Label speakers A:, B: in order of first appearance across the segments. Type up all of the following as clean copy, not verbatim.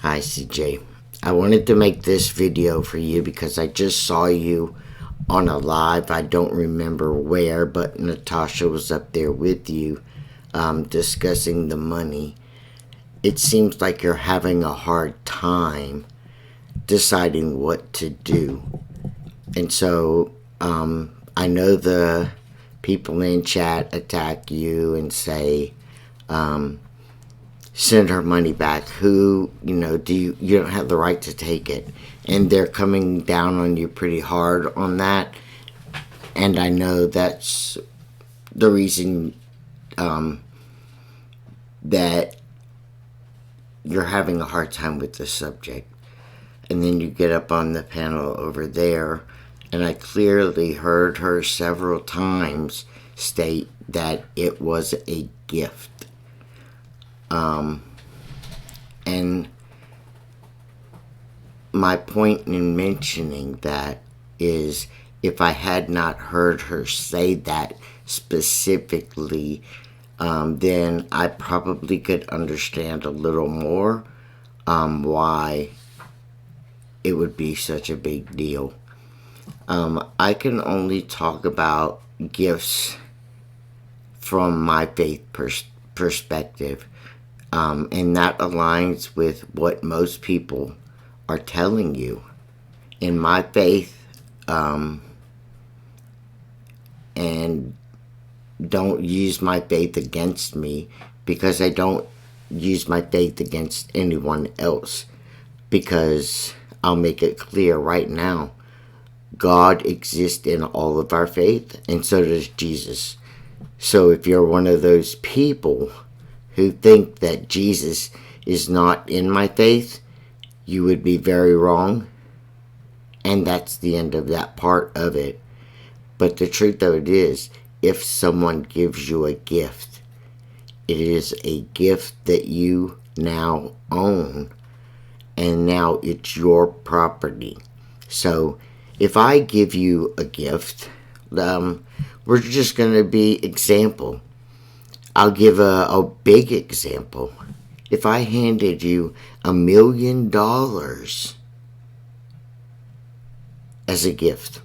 A: Hi, CJ. I wanted to make this video for you because I just saw you on a live. I don't remember where, but Natasha was up there with you discussing the money. It seems like you're having a hard time deciding what to do. And so I know the people in chat attack you and say, send her money back. Who, you don't have the right to take it. And they're coming down on you pretty hard on that. And I know that's the reason that you're having a hard time with the subject. And then you get up on the panel over there, and I clearly heard her several times state that it was a gift. And my point in mentioning that is, if I had not heard her say that specifically, then I probably could understand a little more why it would be such a big deal. I can only talk about gifts from my faith perspective. And that aligns with what most people are telling you. In my faith, and don't use my faith against me, because I don't use my faith against anyone else, because I'll make it clear right now, God exists in all of our faith, and so does Jesus. So if you're one of those people who think that Jesus is not in my faith, you would be very wrong. And that's the end of that part of it. But the truth of it is, if someone gives you a gift, it is a gift that you now own, and now it's your property. So if I give you a gift, we're just going to be example. I'll give a big example. If I handed you $1 million as a gift,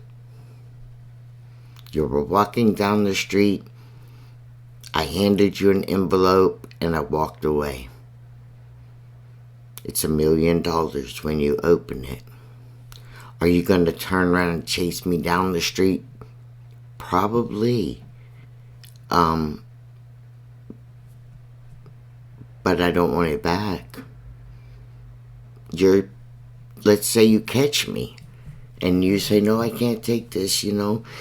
A: you were walking down the street, I handed you an envelope, and I walked away. It's $1 million when you open it. Are you going to turn around and chase me down the street? Probably. But I don't want it back. Let's say you catch me and you say, no, I can't take this,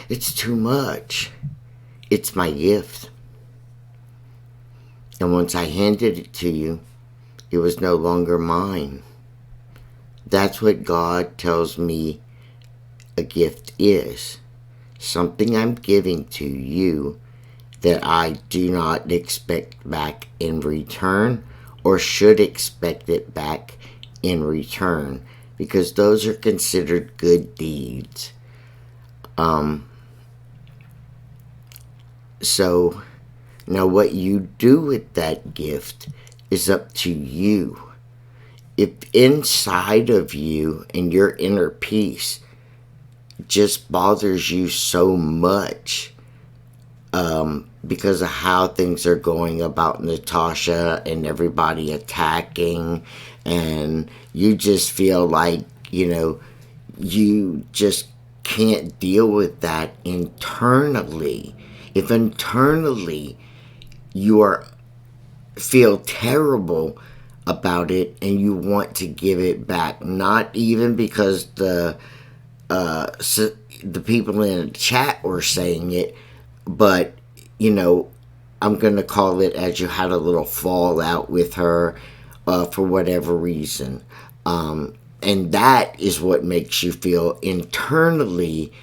A: it's too much. It's my gift. And once I handed it to you, it was no longer mine. That's what God tells me a gift is. Something I'm giving to you that I do not expect back in return, or should expect it back in return, because those are considered good deeds. So now what you do with that gift is up to you. If inside of you and your inner peace just bothers you so much because of how things are going about Natasha and everybody attacking, and you just feel like, you just can't deal with that internally. If internally you feel terrible about it and you want to give it back, not even because the people in the chat were saying it, but I'm gonna call it as you had a little fallout with her for whatever reason, and that is what makes you feel internally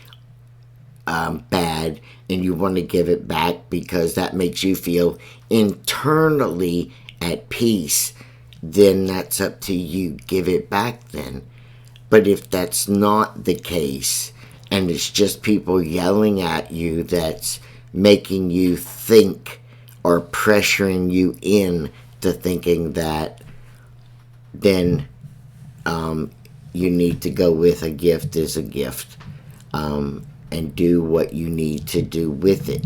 A: bad, and you want to give it back because that makes you feel internally at peace. Then that's up to you. Give it back then. But if that's not the case, and it's just people yelling at you that's making you think, or pressuring you in to thinking that, then You need to go with a gift is a gift, and do what you need to do with it.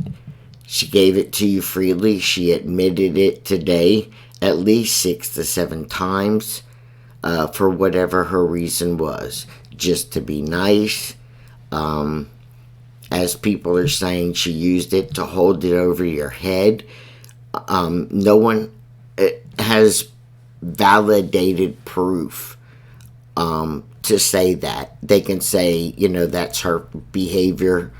A: She gave it to you freely. She admitted it today at least 6 to 7 times, for whatever her reason was. Just to be nice. As people are saying, she used it to hold it over your head. No one has validated proof to say that. They can say, that's her behavior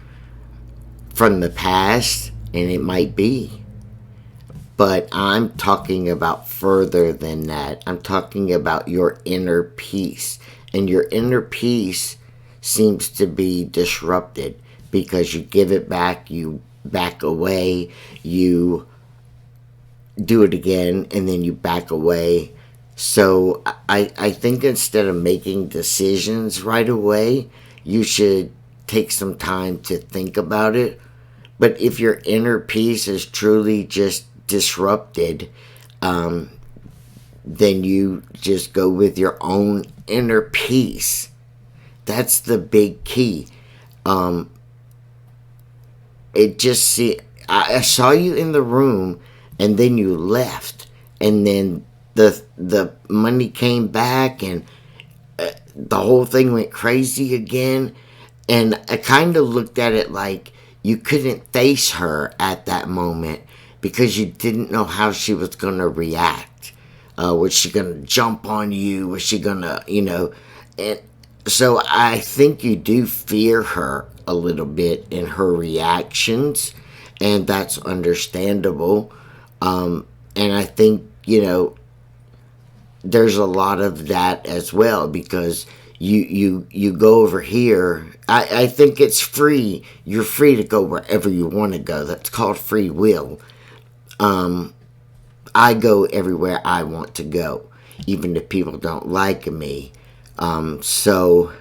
A: from the past, and it might be. But I'm talking about further than that. I'm talking about your inner peace. And your inner peace seems to be disrupted because you give it back, you back away, you do it again, and then you back away. So I think instead of making decisions right away, you should take some time to think about it. But if your inner peace is truly just disrupted, then you just go with your own inner peace. That's the big key. I saw you in the room, and then you left, and then the money came back, and the whole thing went crazy again. And I kind of looked at it like you couldn't face her at that moment because you didn't know how she was going to react. Was she going to jump on you? Was she going to, And so I think you do fear her a little bit in her reactions, and that's understandable. And I think, there's a lot of that as well, because you go over here. I think it's free. You're free to go wherever you want to go. That's called free will. I go everywhere I want to go, even if people don't like me. So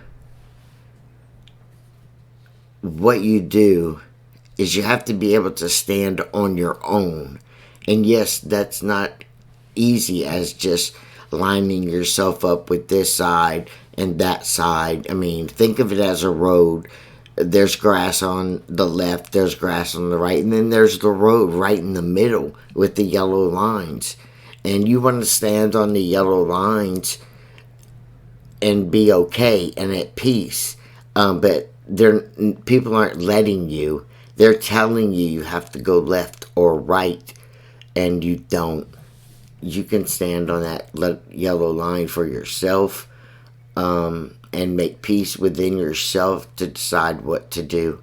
A: what you do is you have to be able to stand on your own. And yes, that's not easy as just lining yourself up with this side and that side. I mean, think of it as a road. There's grass on the left, there's grass on the right, and then there's the road right in the middle with the yellow lines. And you want to stand on the yellow lines and be okay and at peace. But people aren't letting you. They're telling you you have to go left or right, and you don't. You can stand on that yellow line for yourself, and make peace within yourself to decide what to do.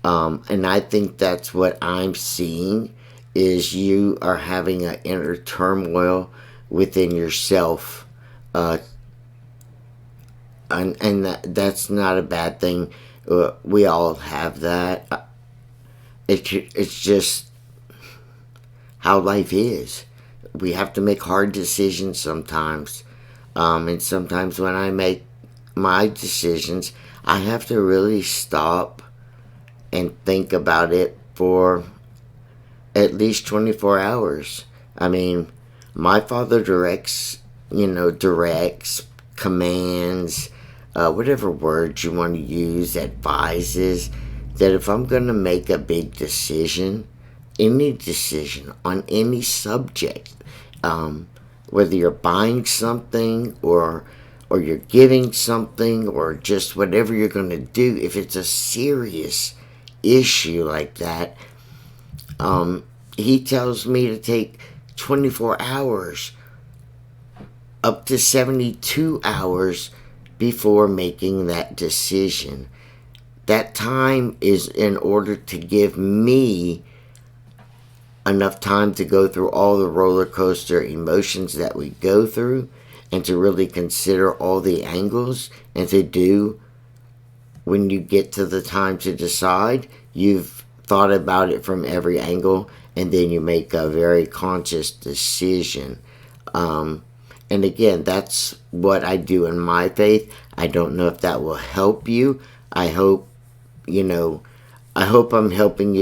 A: And I think that's what I'm seeing, is you are having an inner turmoil within yourself. And that's not a bad thing. We all have that. It's just how life is. We have to make hard decisions sometimes. And sometimes when I make my decisions, I have to really stop and think about it for at least 24 hours. I mean, my father directs, commands, whatever words you want to use, advises that if I'm going to make a big decision, any decision on any subject, whether you're buying something or you're giving something or just whatever you're going to do, if it's a serious issue like that, he tells me to take 24 hours up to 72 hours before making that decision. That time is in order to give me enough time to go through all the roller coaster emotions that we go through, and to really consider all the angles, and to do, when you get to the time to decide, you've thought about it from every angle, and then you make a very conscious decision. And again, that's what I do in my faith. I don't know if that will help you. I hope I'm helping you